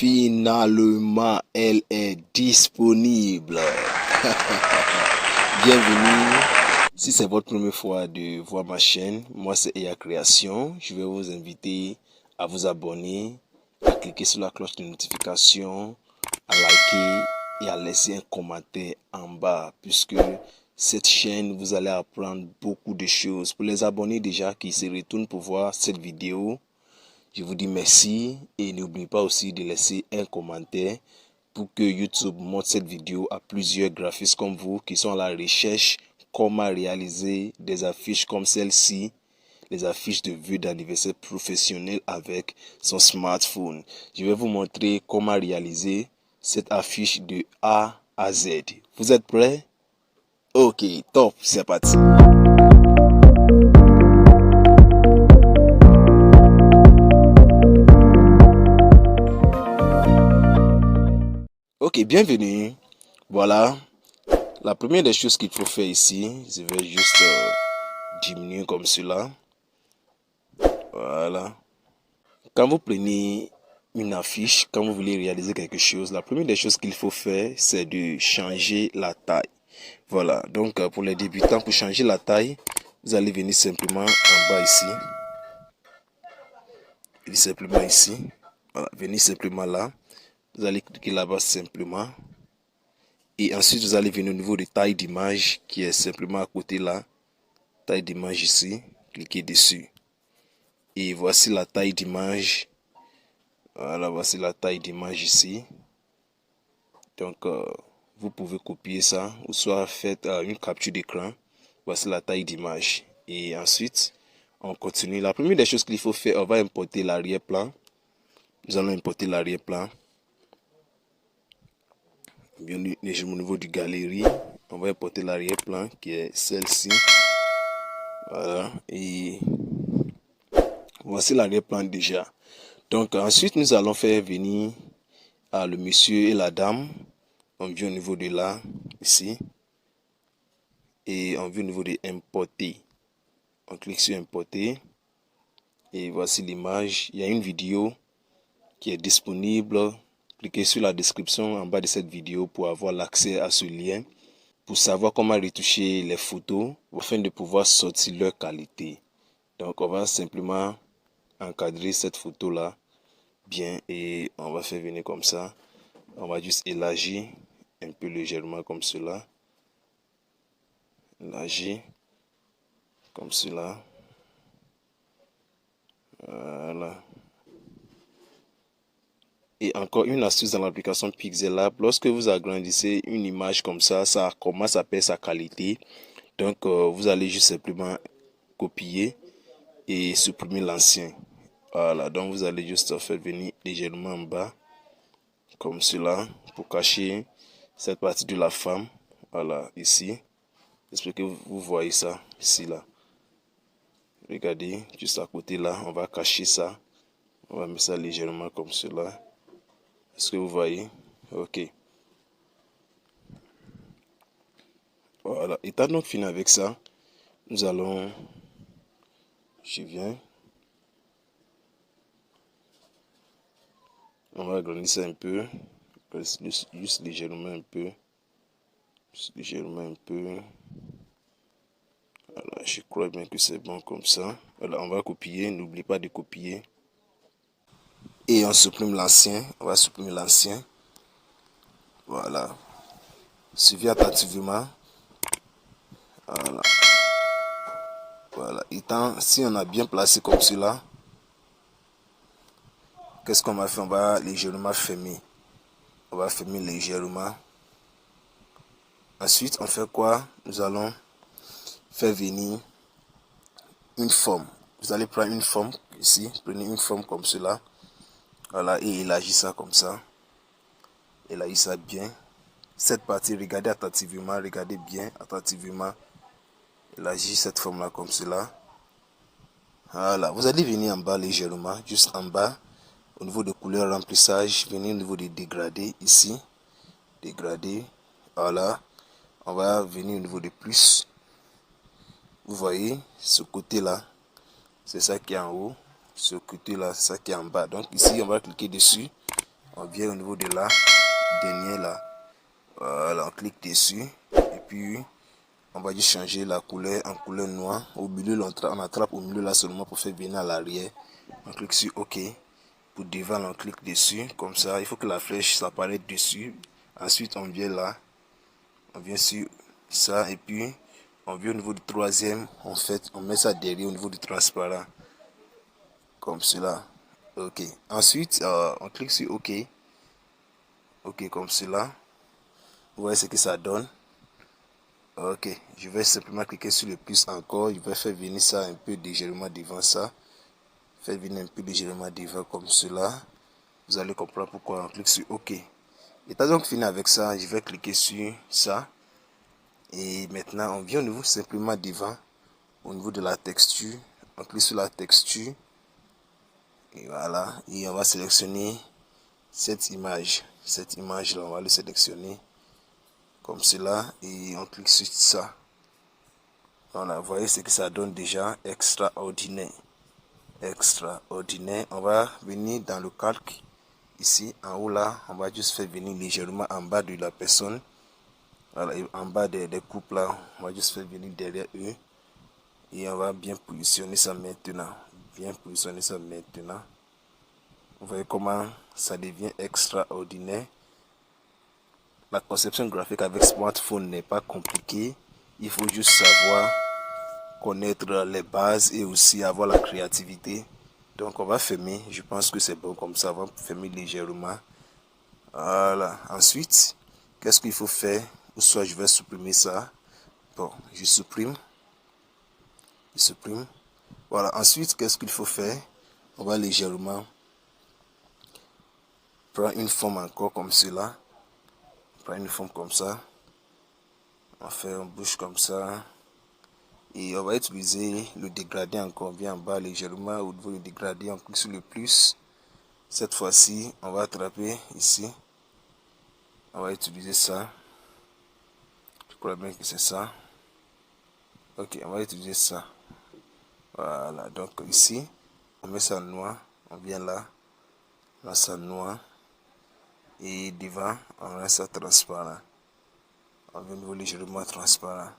Finalement, elle est disponible. Bienvenue. Si c'est votre première fois de voir ma chaîne, moi c'est EA Création. Je vais vous inviter à vous abonner, à cliquer sur la cloche de notification, à liker et à laisser un commentaire en bas, puisque cette chaîne, vous allez apprendre beaucoup de choses. Pour les abonnés déjà qui se retournent pour voir cette vidéo, je vous dis merci et n'oubliez pas aussi de laisser un commentaire pour que YouTube montre cette vidéo à plusieurs graphistes comme vous qui sont à la recherche comment réaliser des affiches comme celle-ci, les affiches de vœux d'anniversaire professionnel avec son smartphone. Je vais vous montrer comment réaliser cette affiche de A à Z. Vous êtes prêts? Ok, top, c'est parti. Ok, bienvenue. Voilà, la première des choses qu'il faut faire ici, je vais juste diminuer comme cela. Voilà. Quand vous prenez une affiche, quand vous voulez réaliser quelque chose, la première des choses qu'il faut faire, c'est de changer la taille. Voilà, donc pour les débutants, pour changer la taille, vous allez venir simplement en bas ici. Et simplement ici. Voilà, venez simplement là. Vous allez cliquer là-bas simplement. Et ensuite, vous allez venir au niveau de taille d'image qui est simplement à côté là. Taille d'image ici. Cliquez dessus. Et voici la taille d'image. Voilà, voici la taille d'image ici. Donc, vous pouvez copier ça ou soit faites une capture d'écran. Voici la taille d'image. Et ensuite, on continue. La première des choses qu'il faut faire, on va importer l'arrière-plan. Nous allons importer l'arrière-plan. Bien au niveau du galerie, on va importer l'arrière-plan qui est celle-ci. Voilà. Et voici l'arrière-plan déjà. Donc ensuite, nous allons faire venir le monsieur et la dame. On vient au niveau de là, ici. Et on vient au niveau de importer. On clique sur importer. Et voici l'image. Il y a une vidéo qui est disponible. Cliquez sur la description en bas de cette vidéo pour avoir l'accès à ce lien. Pour savoir comment retoucher les photos afin de pouvoir sortir leur qualité. Donc on va simplement encadrer cette photo là bien et on va faire venir comme ça. On va juste élargir un peu légèrement comme cela. Élargir comme cela. Voilà. Et encore une astuce dans l'application Pixellab, lorsque vous agrandissez une image comme ça commence à perdre sa qualité. Donc vous allez juste simplement copier et supprimer l'ancien. Voilà, donc vous allez juste faire venir légèrement en bas, comme cela, pour cacher cette partie de la femme. Voilà, ici. J'espère que vous voyez ça, ici, là. Regardez, juste à côté, là, on va cacher ça. On va mettre ça légèrement comme cela. Est-ce que vous voyez? Ok. Voilà, étant donc fini avec ça, nous allons... Je viens. On va agrandir ça un peu. Juste légèrement un peu. Juste légèrement un peu. Voilà, je crois bien que c'est bon comme ça. Voilà, on va copier. N'oubliez pas de copier. Et on supprime l'ancien. On va supprimer l'ancien. Voilà. Suivez attentivement. Voilà. Voilà. Étant, si on a bien placé comme cela, qu'est-ce qu'on va faire? On va légèrement fermer. On va fermer légèrement. Ensuite, on fait quoi? Nous allons faire venir une forme. Vous allez prendre une forme ici. Prenez une forme comme cela. Voilà. Et élargissez ça comme ça. Élargissez ça bien. Cette partie, regardez attentivement. Regardez bien attentivement. Élargissez cette forme là comme cela. Voilà. Vous allez venir en bas légèrement. Juste en bas. Au niveau de couleur remplissage. Venez au niveau de dégradé ici. Dégradé. Voilà. On va venir au niveau de plus. Vous voyez ce côté là. C'est ça qui est en haut. Ce côté là, c'est ça qui est en bas. Donc ici, on va cliquer dessus. on vient au niveau de la dernière là. Voilà, on clique dessus et puis on va juste changer la couleur en couleur noire. Au milieu, on attrape au milieu là seulement pour faire venir à l'arrière. On clique sur OK. Pour devant, on clique dessus comme ça. Il faut que la flèche s'apparaisse dessus. Ensuite, on vient là, on vient sur ça et puis on vient au niveau du troisième. On met ça derrière au niveau du transparent comme cela. OK. Ensuite, on clique sur OK. OK comme cela. Vous voyez ce que ça donne. Ok, je vais simplement cliquer sur le plus encore. Je vais faire venir ça un peu légèrement devant ça. Faire venir un peu légèrement devant comme cela. Vous allez comprendre pourquoi on clique sur OK. Étant donc fini avec ça, je vais cliquer sur ça. Et maintenant, on vient au niveau simplement devant. Au niveau de la texture. On clique sur la texture. Et voilà. Et on va sélectionner cette image. Cette image là, on va le sélectionner. Comme cela. Et on clique sur ça. Voilà, vous voyez ce que ça donne déjà. Extraordinaire. Extraordinaire. On va venir dans le calque. Ici, en haut là, on va juste faire venir légèrement en bas de la personne. Voilà, en bas des couples là, on va juste faire venir derrière eux. Et on va bien positionner ça maintenant. Bien positionner ça maintenant. Vous voyez comment ça devient extraordinaire. La conception graphique avec smartphone n'est pas compliquée. Il faut juste savoir connaître les bases et aussi avoir la créativité. Donc on va fermer. Je pense que c'est bon comme ça. On va fermer légèrement. Voilà. Ensuite, qu'est-ce qu'il faut faire? Ou soit je vais supprimer ça. Bon, je supprime. Je supprime. Voilà. Ensuite, qu'est-ce qu'il faut faire? On va légèrement prendre une forme encore comme cela. Prendre une forme comme ça. On va faire une bouche comme ça. Et on va utiliser le dégradé encore. On vient en bas légèrement au niveau du dégradé. On clique sur le plus. Cette fois-ci, on va attraper ici. On va utiliser ça. Je crois bien que c'est ça. Ok, on va utiliser ça. Voilà, donc ici, on met ça en noir. On vient là. On met ça en noir. Et devant, on met ça transparent. On vient au niveau légèrement transparent.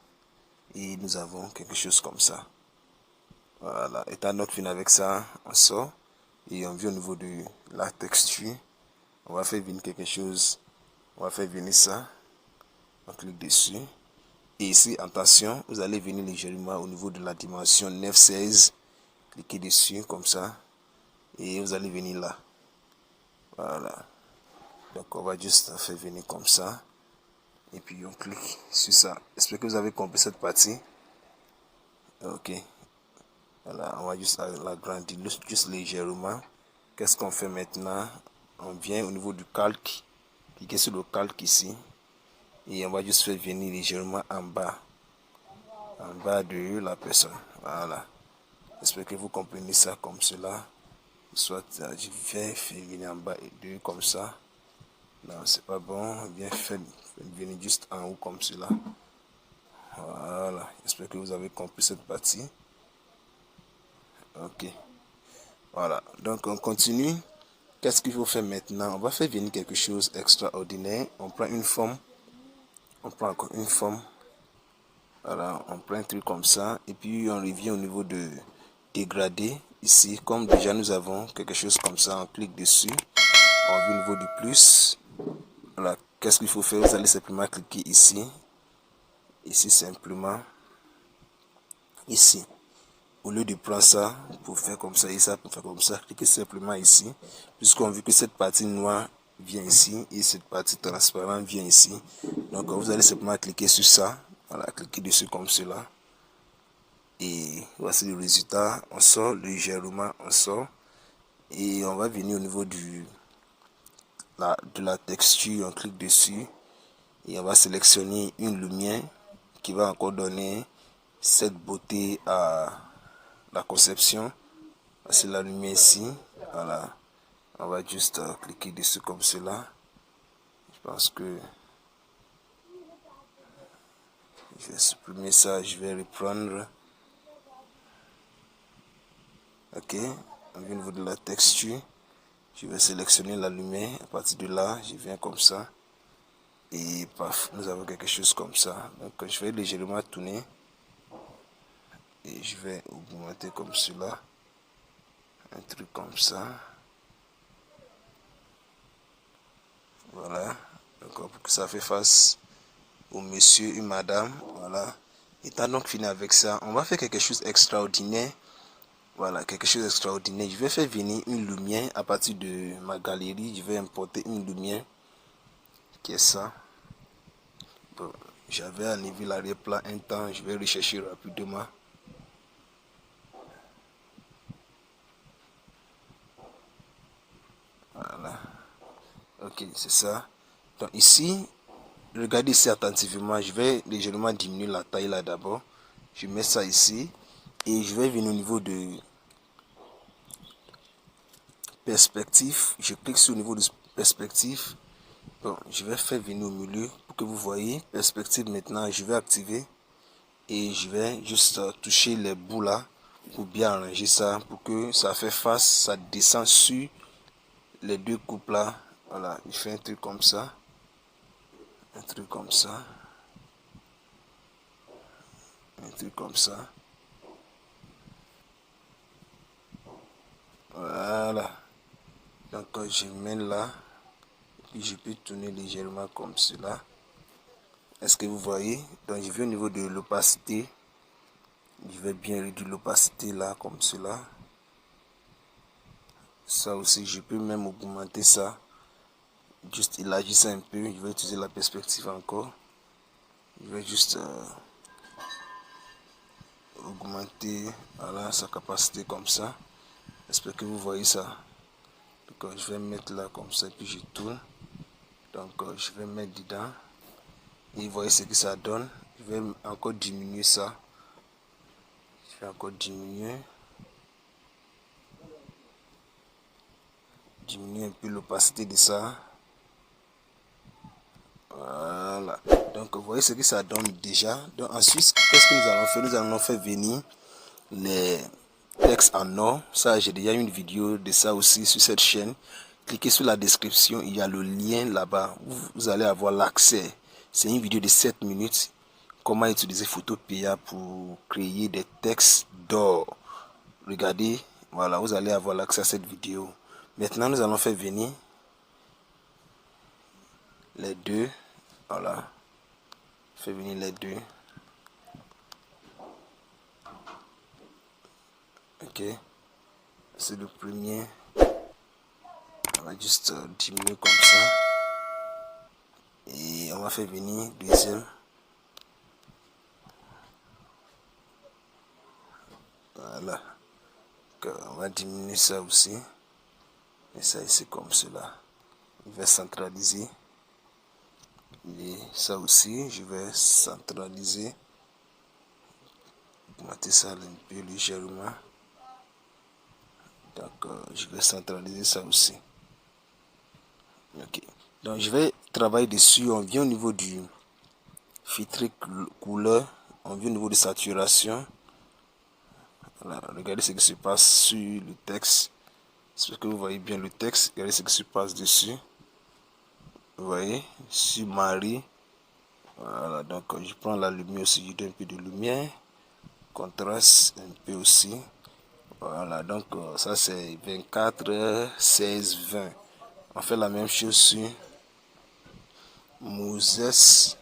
Et nous avons quelque chose comme ça. Voilà, étant donc fini avec ça, on sort. Et on vient au niveau de la texture. On va faire venir quelque chose. On va faire venir ça. On clique dessus. Et ici, attention, vous allez venir légèrement au niveau de la dimension 9-16. Cliquez dessus comme ça. Et vous allez venir là. Voilà. Donc on va juste faire venir comme ça. Et puis on clique sur ça. J'espère que vous avez compris cette partie. Ok. Voilà, on va juste l'agrandir juste légèrement. Qu'est-ce qu'on fait maintenant? On vient au niveau du calque. Cliquez sur le calque ici. Et on va juste faire venir légèrement en bas. En bas de la personne. Voilà. J'espère que vous comprenez ça comme cela. Soit je vais faire venir en bas et deux comme ça. Non, c'est pas bon. Bien fait venir juste en haut comme cela. Voilà. J'espère que vous avez compris cette partie. Ok. Voilà. Donc on continue. Qu'est-ce qu'il faut faire maintenant? On va faire venir quelque chose d'extraordinaire. On prend une forme. On prend encore une forme. Voilà. On prend un truc comme ça. Et puis on revient au niveau de dégradé. Ici, comme déjà nous avons quelque chose comme ça, on clique dessus. On vient au niveau du plus. Voilà. Qu'est-ce qu'il faut faire? Vous allez simplement cliquer ici. Ici simplement. Ici. Au lieu de prendre ça pour faire comme ça et ça pour faire comme ça, cliquez simplement ici. Puisqu'on veut que cette partie noire vient ici et cette partie transparente vient ici. Donc vous allez simplement cliquer sur ça. Voilà, cliquez dessus comme cela. Et voici le résultat. On sort légèrement, on sort. Et on va venir au niveau de la texture. On clique dessus. Et on va sélectionner une lumière qui va encore donner cette beauté à la conception. C'est la lumière ici. Voilà. On va juste cliquer dessus comme cela. Je pense que je vais supprimer ça. Je vais reprendre. Ok. On vient au niveau de la texture. Je vais sélectionner la lumière. À partir de là, je viens comme ça. Et paf, nous avons quelque chose comme ça. Donc je vais légèrement tourner. Et je vais augmenter comme cela. Un truc comme ça. Voilà. Donc pour que ça fait face au monsieur et madame. Voilà. Étant donc fini avec ça, on va faire quelque chose d'extraordinaire. Voilà, quelque chose d'extraordinaire. Je vais faire venir une lumière à partir de ma galerie. Je vais importer une lumière qui est ça. Bon, j'avais enlevé l'arrière-plan un temps. Je vais rechercher rapidement. Voilà. Ok, c'est ça. Donc ici, regardez ici attentivement. Je vais légèrement diminuer la taille là d'abord. Je mets ça ici. Et je vais venir au niveau de perspective. Je clique sur le niveau de perspective. Bon, je vais faire venir au milieu pour que vous voyez. Perspective maintenant, je vais activer. Et je vais juste toucher les bouts là pour bien arranger ça. Pour que ça fait face, ça descend sur les deux coupes là. Voilà, je fais un truc comme ça. Un truc comme ça. Un truc comme ça. Voilà. Donc je mets là. Et je peux tourner légèrement comme cela. Est-ce que vous voyez? Donc je vais au niveau de l'opacité. Je vais bien réduire l'opacité là comme cela. Ça aussi, je peux même augmenter ça. Juste élargir ça un peu. Je vais utiliser la perspective encore. Je vais juste augmenter voilà, sa capacité comme ça. J'espère que vous voyez ça. Donc je vais mettre là comme ça et puis je tourne. Donc je vais mettre dedans. Et vous voyez ce que ça donne. Je vais encore diminuer ça. Je vais encore diminuer. Diminuer un peu l'opacité de ça. Voilà. Donc vous voyez ce que ça donne déjà. Donc ensuite, qu'est-ce que nous allons faire? Nous allons faire venir les textes en or. Ça, j'ai déjà une vidéo de ça aussi sur cette chaîne. Cliquez sur la description, il y a le lien là-bas. Vous allez avoir l'accès. C'est une vidéo de 7 minutes. Comment utiliser Photopea pour créer des textes d'or. Regardez, voilà, vous allez avoir l'accès à cette vidéo. Maintenant, nous allons faire venir les deux. Voilà. Faire venir les deux. Ok. C'est le premier. On va juste diminuer comme ça. Et on va faire venir deuxième. Voilà. On va diminuer ça aussi. Et ça ici comme cela. Je vais centraliser. Et ça aussi, je vais centraliser. Augmenter ça un peu légèrement. Donc je vais centraliser ça aussi. Ok. Donc je vais travailler dessus. On vient au niveau du filtre couleur. On vient au niveau de saturation. Voilà. Regardez ce qui se passe sur le texte. J'espère que vous voyez bien le texte. Regardez ce qui se passe dessus. Vous voyez, sur Marie. Voilà, donc je prends la lumière aussi, je donne un peu de lumière. Contraste un peu aussi. Voilà, donc ça c'est 24, 16, 20. On fait la même chose sur Moses.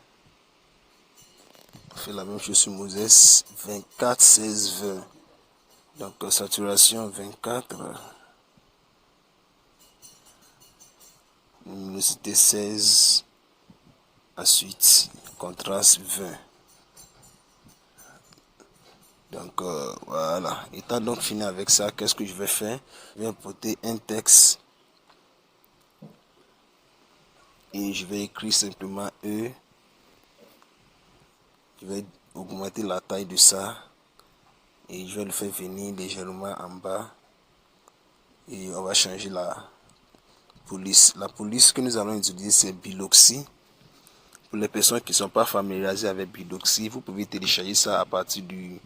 On fait la même chose sur Moses. 24, 16, 20. Donc saturation 24. Luminosité 16. Ensuite, contraste 20. Donc voilà. Étant donc fini avec ça, qu'est-ce que je vais faire? Je vais importer un texte. Et je vais écrire simplement E. Je vais augmenter la taille de ça. Et je vais le faire venir légèrement en bas. Et on va changer la police. La police que nous allons utiliser, c'est Biloxi. Pour les personnes qui ne sont pas familiarisées avec Biloxi, vous pouvez télécharger ça à partir du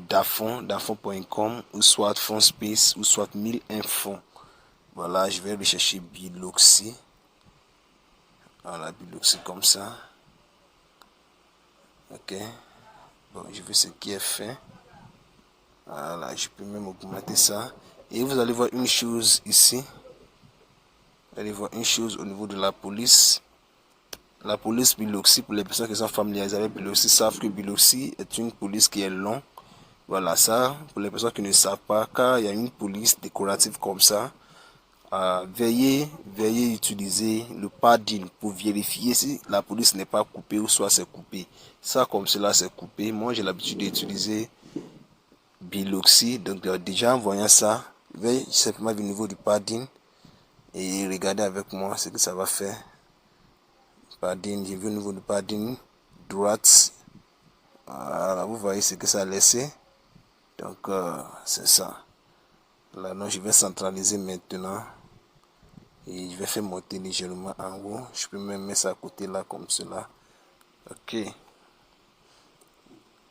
Dafon, dafon.com, ou soit Fondspace, ou soit 1001 fonds. Voilà, je vais rechercher Biloxi. Voilà, Biloxi comme ça. Ok. Bon, je veux ce qui est fait. Voilà, je peux même augmenter ça. Et vous allez voir une chose ici. Vous allez voir une chose au niveau de la police. La police Biloxi, pour les personnes qui sont familiarisées avec Biloxi, savent que Biloxi est une police qui est longue. Voilà ça, pour les personnes qui ne savent pas, car il y a une police décorative comme ça. Veuillez utiliser le padding pour vérifier si la police n'est pas coupée ou soit c'est coupé. Ça comme cela c'est coupé. Moi j'ai l'habitude d'utiliser Biloxi. Donc déjà en voyant ça, veuillez simplement au niveau du padding et regardez avec moi ce que ça va faire. Padding, j'ai vu au niveau du padding droite. Voilà, vous voyez ce que ça a laissé. Donc c'est ça. Là non, je vais centraliser maintenant. Et je vais faire monter légèrement en haut. Je peux même mettre ça à côté là comme cela. Ok.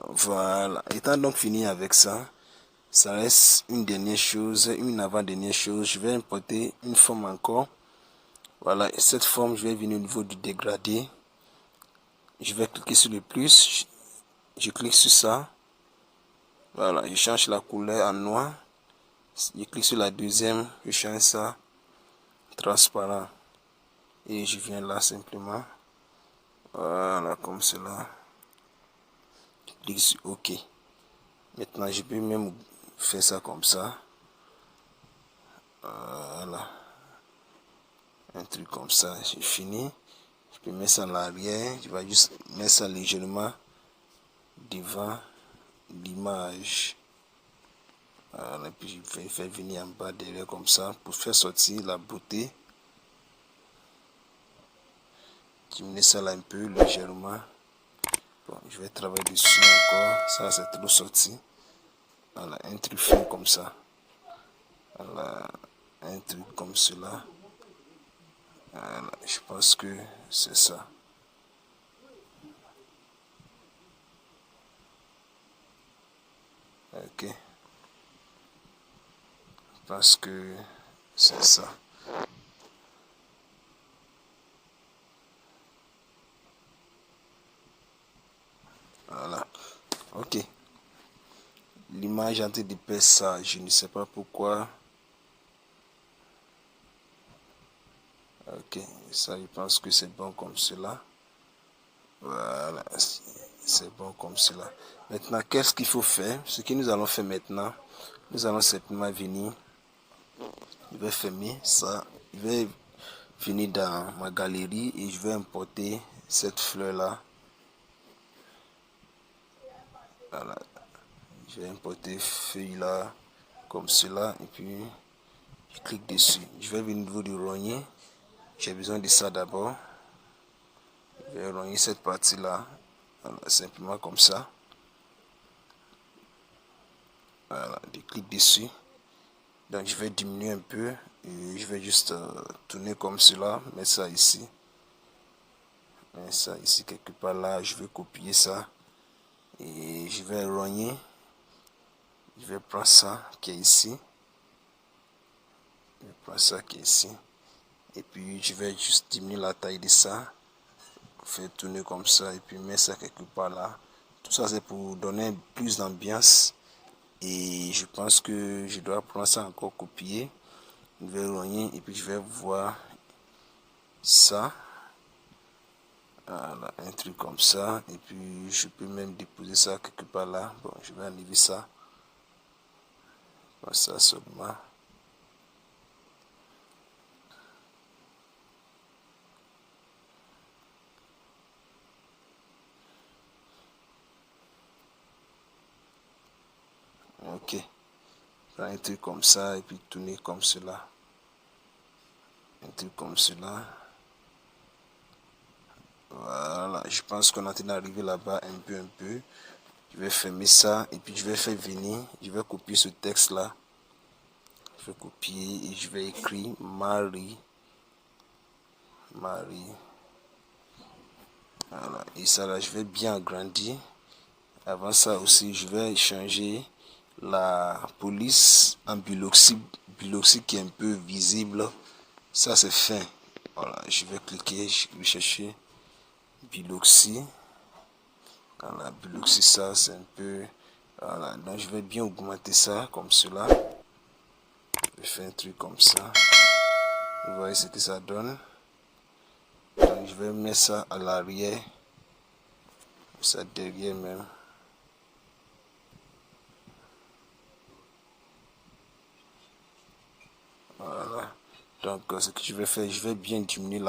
Voilà. Étant donc fini avec ça, ça reste une dernière chose, une avant-dernière chose. Je vais importer une forme encore. Voilà. Et cette forme, je vais venir au niveau du dégradé. Je vais cliquer sur le plus. Je clique sur ça. Voilà. Je change la couleur en noir. Je clique sur la deuxième. Je change ça transparent. Et je viens là simplement. Voilà, comme cela. Je clique sur OK. Maintenant, je peux même faire ça comme ça. Voilà. Un truc comme ça, j'ai fini. Je peux mettre ça à l'arrière. Je vais juste mettre ça légèrement devant l'image. Voilà, puis je vais faire venir en bas derrière comme ça pour faire sortir la beauté. Diminuer ça là un peu légèrement. Bon, je vais travailler dessus encore. Ça, c'est trop sorti. Voilà, un truc fin comme ça. Voilà, un truc comme cela. Voilà, je pense que c'est ça. Ok. Parce que c'est ça. Voilà. Ok. L'image en train de faire ça, je ne sais pas pourquoi. Ok. Ça, je pense que c'est bon comme cela. Voilà. C'est bon comme cela. Maintenant, qu'est-ce qu'il faut faire? Ce que nous allons faire maintenant, nous allons simplement venir. Je vais fermer ça. Je vais venir dans ma galerie et je vais importer cette fleur là. Voilà. Je vais importer feuille là comme cela et puis je clique dessus. Je vais venir au niveau du rogner. J'ai besoin de ça d'abord. Je vais rogner cette partie là. Voilà, simplement comme ça. Voilà, je clique dessus. Donc je vais diminuer un peu et je vais juste tourner comme cela. Mettre ça ici. Mettre ça ici quelque part là. Je vais copier ça. Et je vais rogner. Je vais prendre ça qui est ici. Je vais prendre ça qui est ici. Et puis je vais juste diminuer la taille de ça. Faire tourner comme ça et puis mettre ça quelque part là. Tout ça c'est pour donner plus d'ambiance. Et je pense que je dois prendre ça encore copier. Je vais rogner et puis je vais voir ça. Voilà, un truc comme ça. Et puis je peux même déposer ça quelque part là. Bon, je vais enlever ça. Comme ça seulement. Ok. Prends un truc comme ça et puis tourner comme cela. Un truc comme cela. Voilà, je pense qu'on est en train d'arriver là-bas un peu. Je vais fermer ça et puis je vais faire venir. Je vais copier ce texte là. Je vais copier et je vais écrire Marie. Voilà, et ça là, je vais bien agrandir. Avant ça aussi, je vais changer la police en biloxi qui est un peu visible. Ça c'est fin. Voilà, je vais cliquer, je vais chercher biloxi. Voilà, biloxi, ça c'est un peu. Voilà, donc je vais bien augmenter ça comme cela. Je fais un truc comme ça. Vous voyez ce que ça donne. Donc je vais mettre ça à l'arrière. Ça derrière même. Voilà. Donc ce que je vais faire, je vais bien diminuer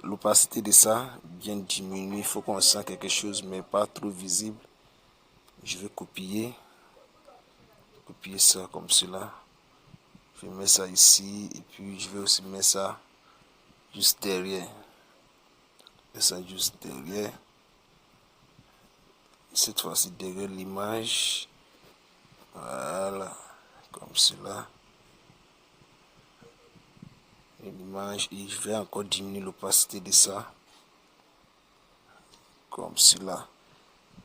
l'opacité de ça. Bien diminuer. Il faut qu'on sente quelque chose, mais pas trop visible. Je vais copier ça comme cela. Je vais mettre ça ici et puis je vais aussi mettre ça juste derrière. Ça juste derrière. Cette fois-ci derrière l'image. Voilà, comme cela. L'image et je vais encore diminuer l'opacité de ça. Comme cela.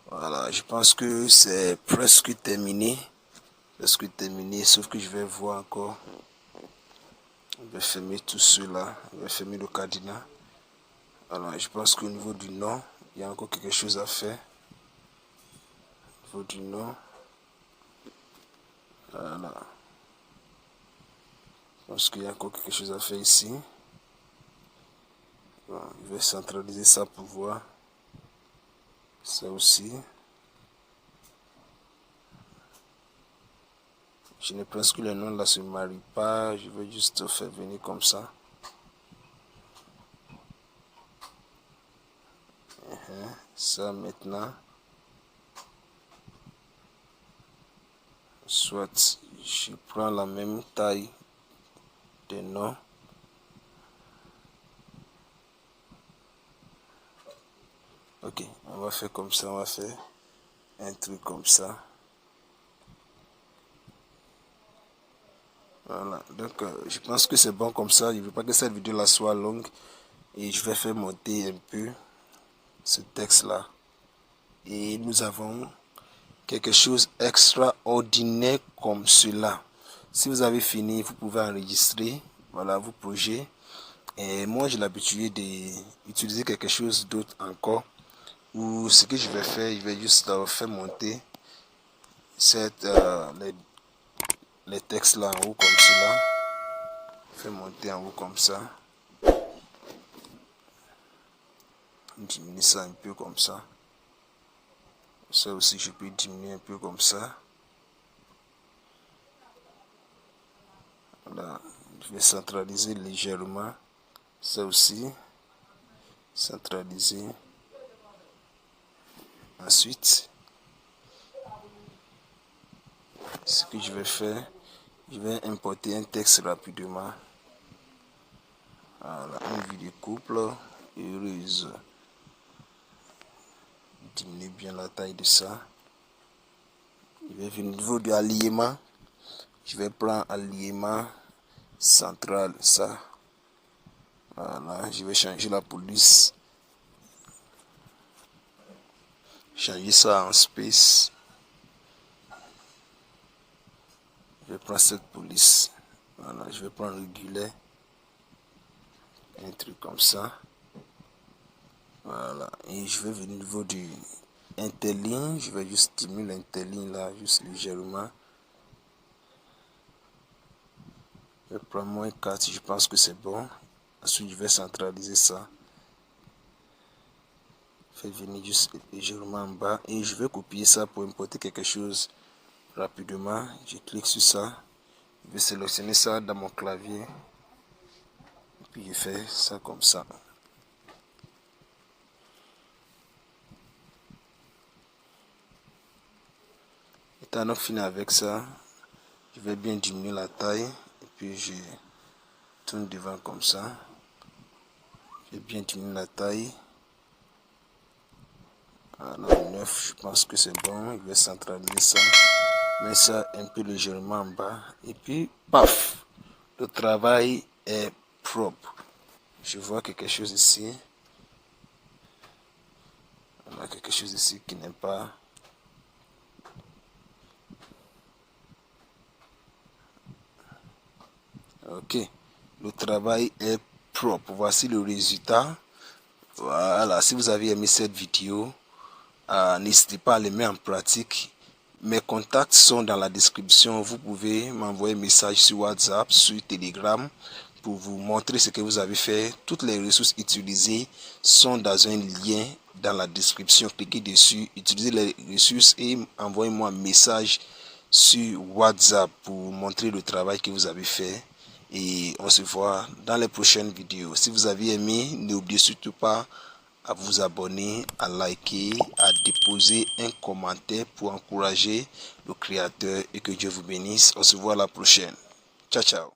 Voilà, je pense que c'est presque terminé. Sauf que je vais voir encore. Je vais fermer tout cela. Je vais fermer le cadenas. Alors, je pense qu'au niveau du nom, il y a encore quelque chose à faire. Au niveau du nom. Voilà. Je pense qu'il y a encore quelque chose à faire ici. Bon, je vais centraliser ça pour voir. Ça aussi. Je ne pense que le nom là se marie pas. Je vais juste faire venir comme ça. Ça maintenant. Soit je prends la même taille de nom. Ok, on va faire comme ça. On va faire un truc comme ça. Voilà, donc je pense que c'est bon comme ça. Je ne veux pas que cette vidéo là soit longue. Et je vais faire monter un peu ce texte là. Et nous avons quelque chose extraordinaire comme cela. Si vous avez fini, vous pouvez enregistrer. Voilà vos projets. Et moi j'ai l'habitude d'utiliser quelque chose d'autre encore. Ou ce que je vais faire, je vais juste faire monter les textes là en haut comme cela. Faire monter en haut comme ça. Diminuer ça un peu comme ça. Ça aussi je peux diminuer un peu comme ça. Voilà. Je vais centraliser légèrement. Ça aussi. Centraliser. Ensuite, ce que je vais faire, je vais importer un texte rapidement. Voilà, une vie de couple heureuse. Diminuer bien la taille de ça. Je vais venir au niveau de alliement. Je vais prendre alliement central, ça. Voilà, je vais changer la police. Changer ça en space. Je vais prendre cette police. Voilà, je vais prendre régulier. Un truc comme ça. Voilà, et je vais venir au niveau du interligne. Je vais juste diminuer l'interligne là, juste légèrement. Je prends moins 4, je pense que c'est bon. Ensuite, je vais centraliser ça. Je vais venir juste légèrement en bas et je vais copier ça pour importer quelque chose rapidement. Je clique sur ça. Je vais sélectionner ça dans mon clavier. Et puis je fais ça comme ça. Étant fini avec ça, je vais bien diminuer la taille. Et puis je tourne devant comme ça. Je vais bien diminuer la taille. Voilà, 9, je pense que c'est bon. Je vais centraliser ça. Mets ça un peu légèrement en bas. Et puis, paf! Le travail est propre. Je vois quelque chose ici. On a quelque chose ici qui n'est pas. Ok, le travail est propre. Voici le résultat. Voilà, si vous avez aimé cette vidéo, n'hésitez pas à les mettre en pratique. Mes contacts sont dans la description. Vous pouvez m'envoyer un message sur WhatsApp, sur Telegram pour vous montrer ce que vous avez fait. Toutes les ressources utilisées sont dans un lien dans la description. Cliquez dessus, utilisez les ressources et envoyez-moi un message sur WhatsApp pour montrer le travail que vous avez fait. Et on se voit dans les prochaines vidéos. Si vous avez aimé, n'oubliez surtout pas à vous abonner, à liker, à déposer un commentaire pour encourager le créateur et que Dieu vous bénisse. On se voit à la prochaine. Ciao, ciao.